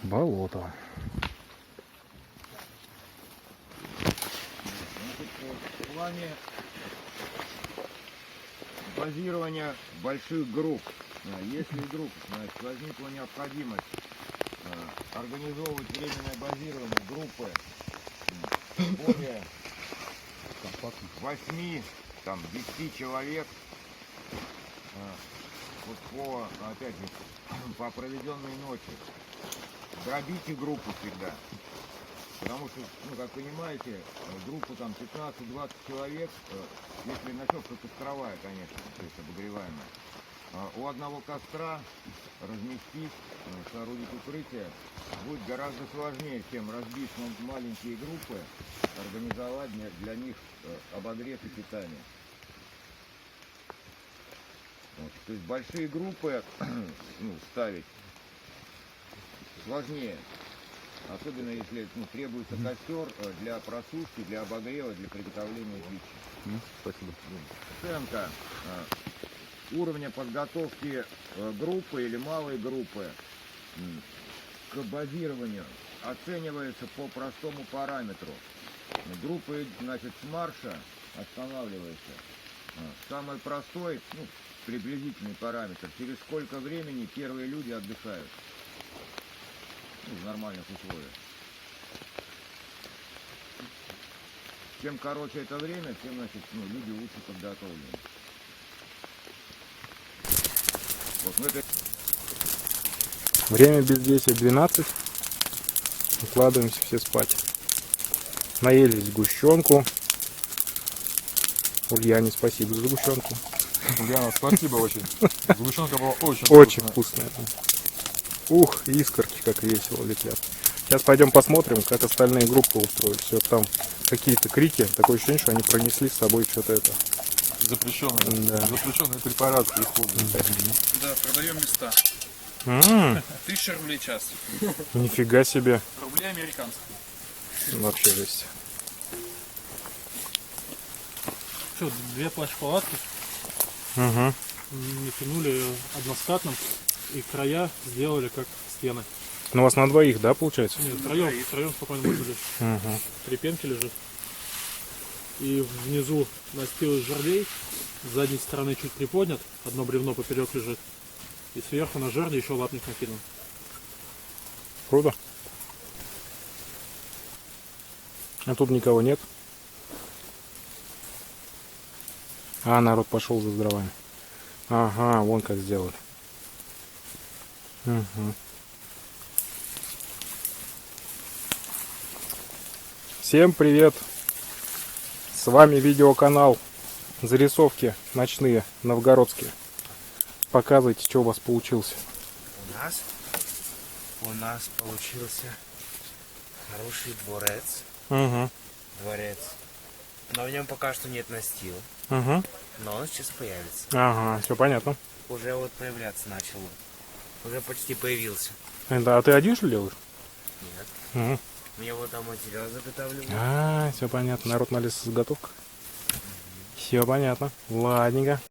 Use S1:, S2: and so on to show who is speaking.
S1: Болото.
S2: В плане базирования больших групп, если вдруг возникла необходимость организовывать временное базирование группы более 8, там, 10 человек, вот опять же, по проведенной ночи, дробите группу всегда. Потому что, как понимаете, группа там 15-20 человек, если ночевка костровая, конечно, то есть обогреваемая, у одного костра разместить, соорудить укрытие будет гораздо сложнее, чем разбив на маленькие группы, организовать для них обогрев и питание. Вот. То есть большие группы ставить сложнее. Особенно если требуется костер для просушки, для обогрева, для приготовления пищи.
S1: Спасибо.
S2: Оценка уровня подготовки группы или малой группы к базированию оценивается по простому параметру. Группа, значит, с марша останавливается. Самый простой, приблизительный параметр, через сколько времени первые люди отдыхают. В нормальных условиях. Чем короче это время, тем, значит, люди лучше подготовлены. Вот,
S1: Время без 10-12. Укладываемся все спать. Наелись сгущенку. Ульяне спасибо за сгущенку.
S3: Ульяна, спасибо очень. Сгущенка была
S1: Очень вкусная. Ух, искорки как весело летят. Сейчас пойдем посмотрим, как остальные группы устроились. Все там какие-то крики. Такое ощущение, что они пронесли с собой что-то это.
S3: Запрещенные препараты используют.
S4: Да, продаем места. 1000 рублей в час.
S1: Нифига себе.
S4: Рубли американские.
S1: Вообще жесть.
S5: Что, 2 плащ-палатки
S1: Угу.
S5: натянули односкатным и края сделали как стены.
S1: Ну, у вас на двоих, да, получается?
S5: Нет, втроем спокойно можно лечь.
S1: Угу.
S5: 3 пенки лежит. И внизу настил из жердей, с задней стороны чуть приподнят, одно бревно поперек лежит. И сверху на жерди еще лапник накинул.
S1: Круто. А тут никого нет. А, народ пошел за дровами. Ага, вон как сделали. Угу. Всем привет! С вами видеоканал Зарисовки ночные, новгородские. Показывайте, что у вас получился.
S6: У нас получился хороший дворец.
S1: Угу.
S6: Дворец. Но в нем пока что нет настила.
S1: Угу.
S6: Но он сейчас появится.
S1: Ага, все понятно.
S6: Уже вот появляться начал. Уже почти появился.
S1: Да, а ты один что ли делаешь?
S6: Нет.
S1: Угу.
S6: Мне вот там материал заготавливаю.
S1: А, все понятно. Народ на лесозаготовках. Все понятно. Ладненько.